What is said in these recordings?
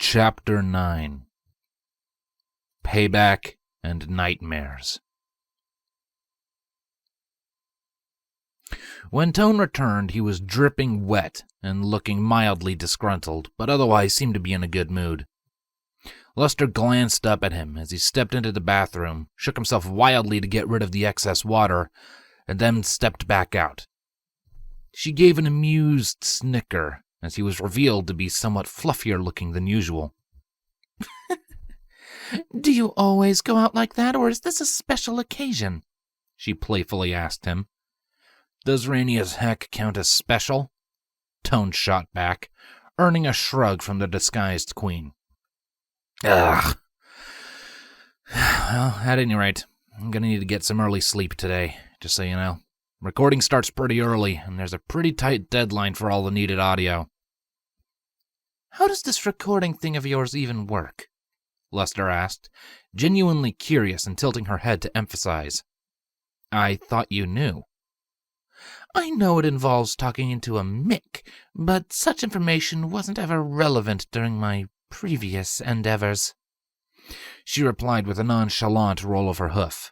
Chapter 9 Payback and Nightmares. When Tone returned, he was dripping wet and looking mildly disgruntled, but otherwise seemed to be in a good mood. Lester glanced up at him as he stepped into the bathroom, shook himself wildly to get rid of the excess water, and then stepped back out. She gave an amused snicker as he was revealed to be somewhat fluffier looking than usual. "Do you always go out like that, or is this a special occasion?" she playfully asked him. "Does rainy as heck count as special?" Tone shot back, earning a shrug from the disguised queen. Ugh. Well, at any rate, I'm gonna need to get some early sleep today, just so you know. Recording starts pretty early, and there's a pretty tight deadline for all the needed audio. "How does this recording thing of yours even work?" Lester asked, genuinely curious and tilting her head to emphasize. "I thought you knew." "I know it involves talking into a mic, but such information wasn't ever relevant during my previous endeavors," she replied with a nonchalant roll of her hoof.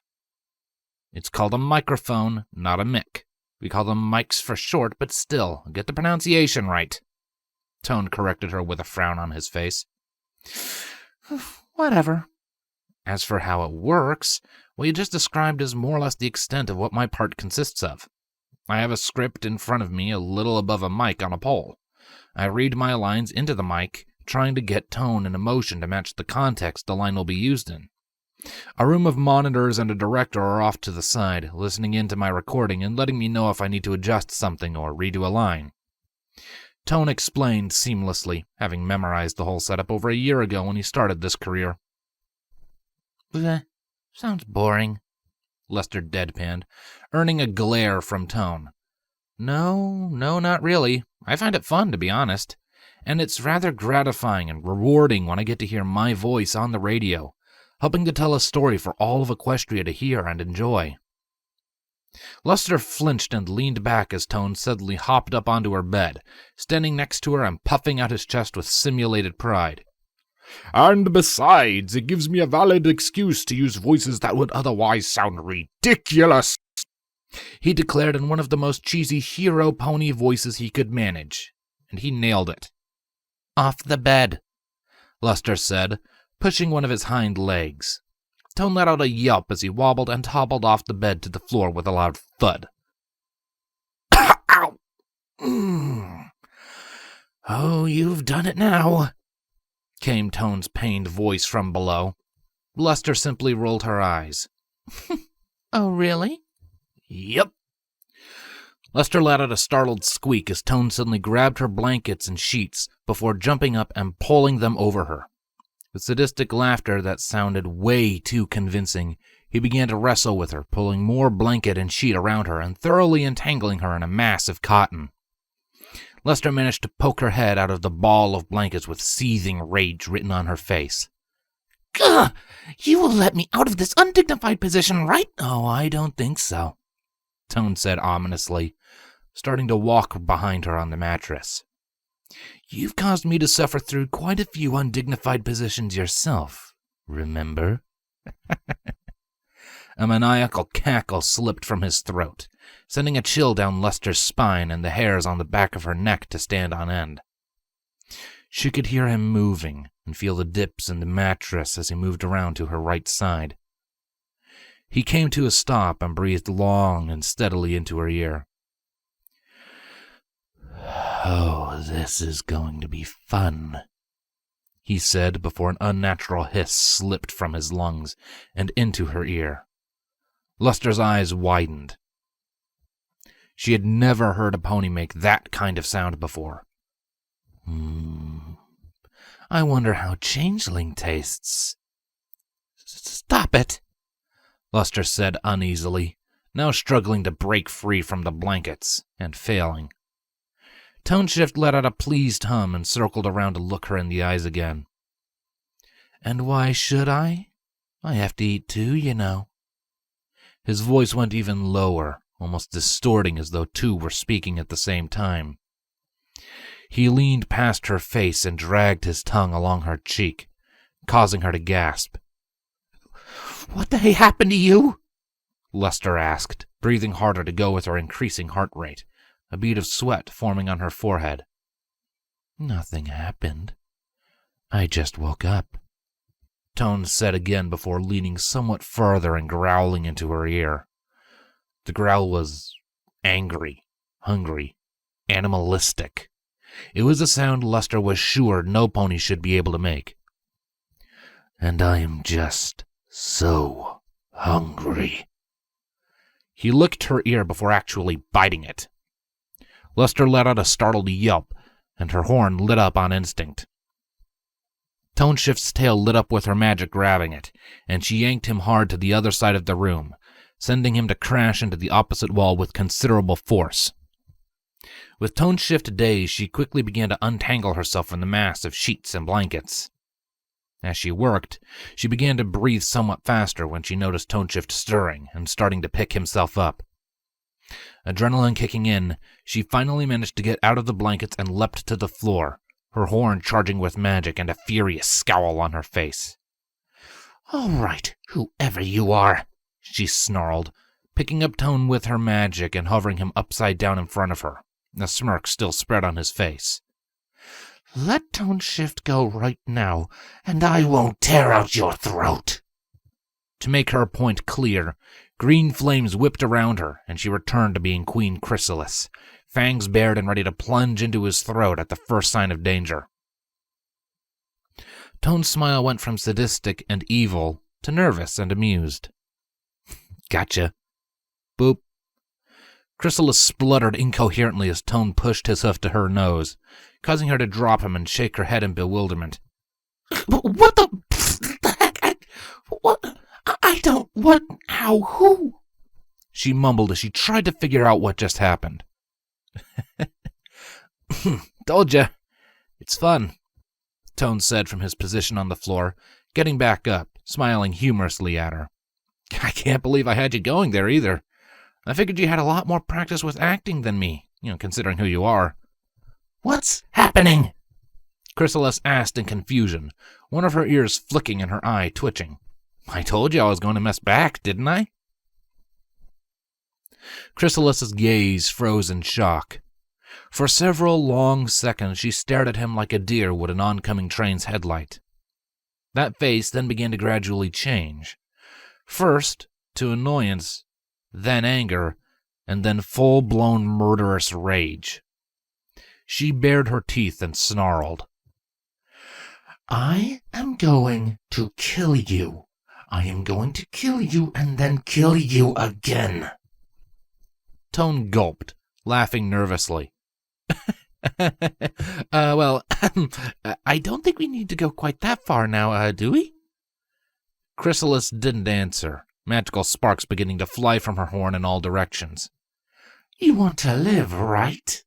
"It's called a microphone, not a mic. We call them mics for short, but still, get the pronunciation right," Tone corrected her with a frown on his face. "Whatever." "As for how it works, what you just described is more or less the extent of what my part consists of. I have a script in front of me a little above a mic on a pole. I read my lines into the mic, trying to get tone and emotion to match the context the line will be used in. A room of monitors and a director are off to the side, listening into my recording and letting me know if I need to adjust something or redo a line." Tone explained seamlessly, having memorized the whole setup over a year ago when he started this career. Sounds boring," Lester deadpanned, earning a glare from Tone. No, not really. I find it fun, to be honest. And it's rather gratifying and rewarding when I get to hear my voice on the radio, helping to tell a story for all of Equestria to hear and enjoy. Lester flinched and leaned back as Tone suddenly hopped up onto her bed, standing next to her and puffing out his chest with simulated pride. "And besides, it gives me a valid excuse to use voices that would otherwise sound ridiculous," he declared in one of the most cheesy hero pony voices he could manage, and he nailed it. "Off the bed," Lester said, pushing one of his hind legs. Tone let out a yelp as he wobbled and hobbled off the bed to the floor with a loud thud. "Ow! Oh, you've done it now," came Tone's pained voice from below. Lester simply rolled her eyes. "Oh, really?" "Yep." Lester let out a startled squeak as Tone suddenly grabbed her blankets and sheets before jumping up and pulling them over her. With sadistic laughter that sounded way too convincing, he began to wrestle with her, pulling more blanket and sheet around her and thoroughly entangling her in a mass of cotton. Lester managed to poke her head out of the ball of blankets with seething rage written on her face. "Gah! You will let me out of this undignified position, right?" "Oh, I don't think so," Tone said ominously, starting to walk behind her on the mattress. "You've caused me to suffer through quite a few undignified positions yourself, remember?" A maniacal cackle slipped from his throat, sending a chill down Lester's spine and the hairs on the back of her neck to stand on end. She could hear him moving and feel the dips in the mattress as he moved around to her right side. He came to a stop and breathed long and steadily into her ear. "Oh, this is going to be fun," he said before an unnatural hiss slipped from his lungs and into her ear. Lester's eyes widened. She had never heard a pony make that kind of sound before. I wonder how changeling tastes." "Stop it," Lester said uneasily, now struggling to break free from the blankets, and failing. Toneshift let out a pleased hum and circled around to look her in the eyes again. "And why should I? I have to eat too, you know." His voice went even lower, almost distorting as though two were speaking at the same time. He leaned past her face and dragged his tongue along her cheek, causing her to gasp. "What the hey happened to you?" Lester asked, breathing harder to go with her increasing heart rate, a bead of sweat forming on her forehead. "Nothing happened. I just woke up," Tone said again before leaning somewhat further and growling into her ear. The growl was angry, hungry, animalistic. It was a sound Lester was sure no pony should be able to make. "And I am just so hungry." He licked her ear before actually biting it. Lester let out a startled yelp, and her horn lit up on instinct. Toneshift's tail lit up with her magic grabbing it, and she yanked him hard to the other side of the room, sending him to crash into the opposite wall with considerable force. With Toneshift dazed, she quickly began to untangle herself from the mass of sheets and blankets. As she worked, she began to breathe somewhat faster when she noticed Toneshift stirring and starting to pick himself up. Adrenaline kicking in, she finally managed to get out of the blankets and leapt to the floor, her horn charging with magic and a furious scowl on her face. "All right, whoever you are," she snarled, picking up Tone with her magic and hovering him upside down in front of her, a smirk still spread on his face. "Let Toneshift go right now, and I won't tear out your throat." To make her point clear, green flames whipped around her, and she returned to being Queen Chrysalis, fangs bared and ready to plunge into his throat at the first sign of danger. Tone's smile went from sadistic and evil to nervous and amused. "Gotcha." Boop. Chrysalis spluttered incoherently as Tone pushed his hoof to her nose, causing her to drop him and shake her head in bewilderment. What the heck? I don't... What? How? Who?" she mumbled as she tried to figure out what just happened. "Told ya. It's fun," Tone said from his position on the floor, getting back up, smiling humorously at her. "I can't believe I had you going there either. I figured you had a lot more practice with acting than me, considering who you are." "What's happening?" Chrysalis asked in confusion, one of her ears flicking and her eye twitching. "I told you I was going to mess back, didn't I?" Chrysalis's gaze froze in shock. For several long seconds she stared at him like a deer would an oncoming train's headlight. That face then began to gradually change. First to annoyance, then anger, and then full-blown murderous rage. She bared her teeth and snarled. "I am going to kill you. I am going to kill you and then kill you again." Tone gulped, laughing nervously. Well, I don't think we need to go quite that far now, do we?" Chrysalis didn't answer, magical sparks beginning to fly from her horn in all directions. "You want to live, right?"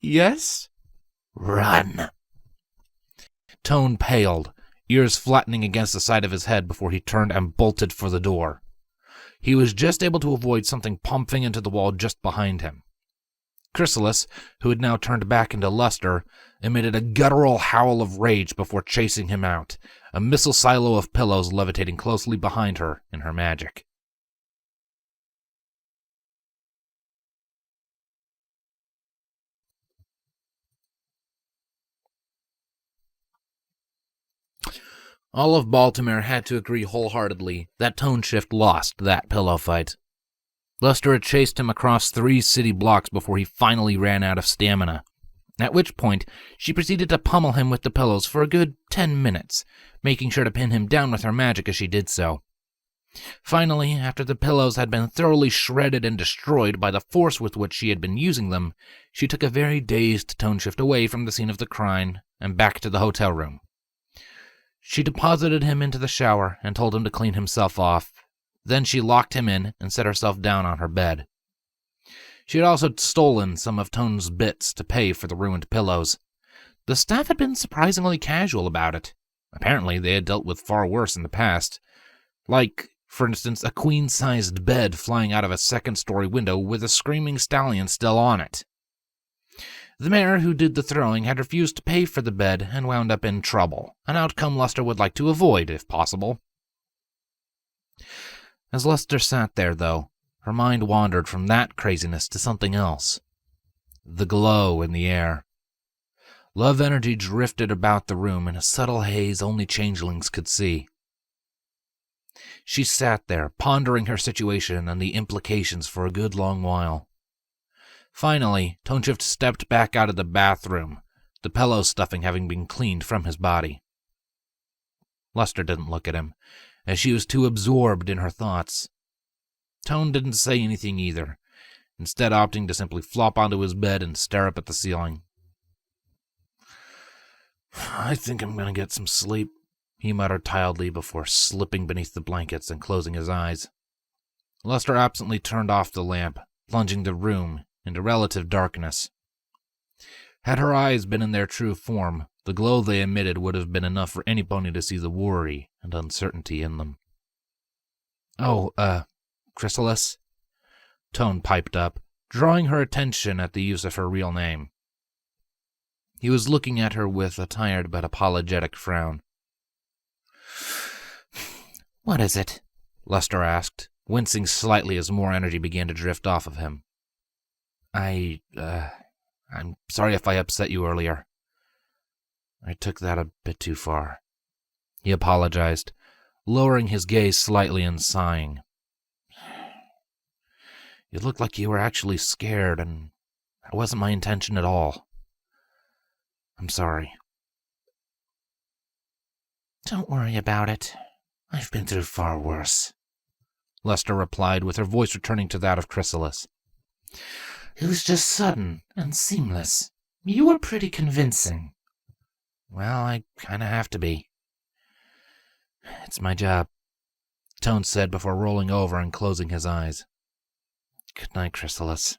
Yes?" "Run." Tone paled, ears flattening against the side of his head before he turned and bolted for the door. He was just able to avoid something pumping into the wall just behind him. Chrysalis, who had now turned back into Lester, emitted a guttural howl of rage before chasing him out, a missile silo of pillows levitating closely behind her in her magic. All of Baltimore had to agree wholeheartedly that Toneshift lost that pillow fight. Lester had chased him across 3 city blocks before he finally ran out of stamina, at which point she proceeded to pummel him with the pillows for a good 10 minutes, making sure to pin him down with her magic as she did so. Finally, after the pillows had been thoroughly shredded and destroyed by the force with which she had been using them, she took a very dazed Toneshift away from the scene of the crime and back to the hotel room. She deposited him into the shower and told him to clean himself off. Then she locked him in and set herself down on her bed. She had also stolen some of Tone's bits to pay for the ruined pillows. The staff had been surprisingly casual about it. Apparently, they had dealt with far worse in the past. Like, for instance, a queen-sized bed flying out of a second-story window with a screaming stallion still on it. The mayor who did the throwing had refused to pay for the bed and wound up in trouble, an outcome Lester would like to avoid if possible. As Lester sat there, though, her mind wandered from that craziness to something else. The glow in the air. Love energy drifted about the room in a subtle haze only changelings could see. She sat there, pondering her situation and the implications for a good long while. Finally, Toneshift stepped back out of the bathroom, the pillow stuffing having been cleaned from his body. Lester didn't look at him, as she was too absorbed in her thoughts. Tone didn't say anything either, instead opting to simply flop onto his bed and stare up at the ceiling. "I think I'm going to get some sleep," he muttered tiredly before slipping beneath the blankets and closing his eyes. Lester absently turned off the lamp, plunging the room into relative darkness. Had her eyes been in their true form, the glow they emitted would have been enough for any pony to see the worry and uncertainty in them. "Oh, Chrysalis?" Tone piped up, drawing her attention at the use of her real name. He was looking at her with a tired but apologetic frown. "What is it?" Lester asked, wincing slightly as more energy began to drift off of him. I'm sorry if I upset you earlier. I took that a bit too far." He apologized, lowering his gaze slightly and sighing. "You looked like you were actually scared, and that wasn't my intention at all. I'm sorry." "Don't worry about it. I've been through far worse," Lester replied, with her voice returning to that of Chrysalis. "It was just sudden and seamless. You were pretty convincing." "Well, I kinda have to be. It's my job," Tone said before rolling over and closing his eyes. "Good night, Chrysalis."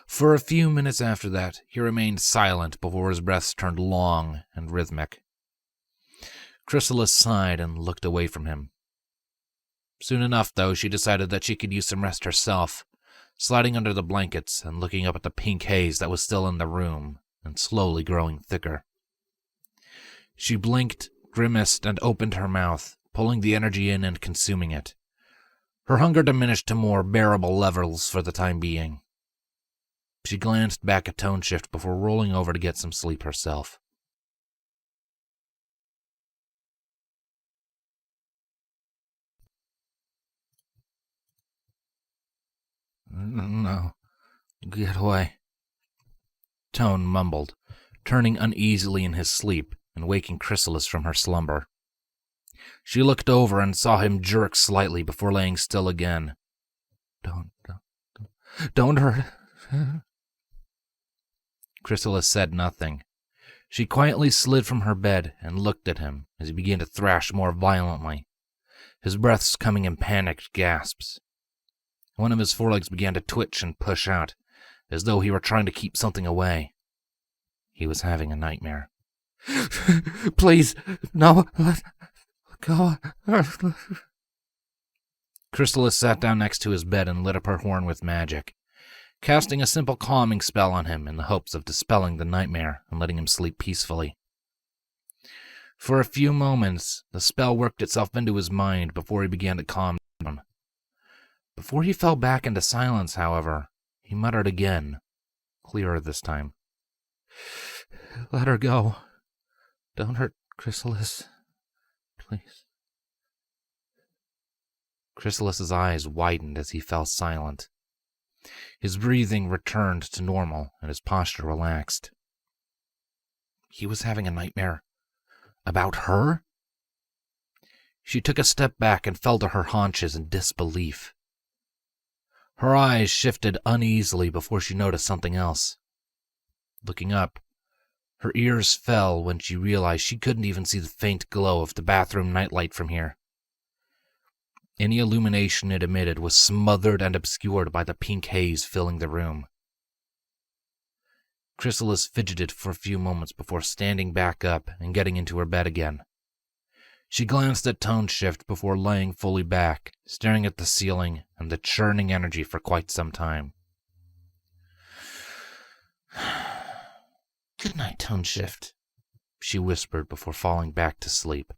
For a few minutes after that, he remained silent before his breaths turned long and rhythmic. Chrysalis sighed and looked away from him. Soon enough, though, she decided that she could use some rest herself, sliding under the blankets and looking up at the pink haze that was still in the room and slowly growing thicker. She blinked, grimaced, and opened her mouth, pulling the energy in and consuming it. Her hunger diminished to more bearable levels for the time being. She glanced back at Toneshift before rolling over to get some sleep herself. "No, get away," Tone mumbled, turning uneasily in his sleep and waking Chrysalis from her slumber. She looked over and saw him jerk slightly before laying still again. Don't hurt." Chrysalis said nothing. She quietly slid from her bed and looked at him as he began to thrash more violently, his breaths coming in panicked gasps. One of his forelegs began to twitch and push out, as though he were trying to keep something away. He was having a nightmare. "Please, no, let go." Chrysalis sat down next to his bed and lit up her horn with magic, casting a simple calming spell on him in the hopes of dispelling the nightmare and letting him sleep peacefully. For a few moments, the spell worked itself into his mind before he began to calm down. Before he fell back into silence, however, he muttered again, clearer this time. "Let her go. Don't hurt Chrysalis, please." Chrysalis's eyes widened as he fell silent. His breathing returned to normal and his posture relaxed. He was having a nightmare about her? She took a step back and fell to her haunches in disbelief. Her eyes shifted uneasily before she noticed something else. Looking up, her ears fell when she realized she couldn't even see the faint glow of the bathroom nightlight from here. Any illumination it emitted was smothered and obscured by the pink haze filling the room. Chrysalis fidgeted for a few moments before standing back up and getting into her bed again. She glanced at Toneshift before laying fully back, staring at the ceiling and the churning energy for quite some time. Good night, Tone Shift, she whispered before falling back to sleep.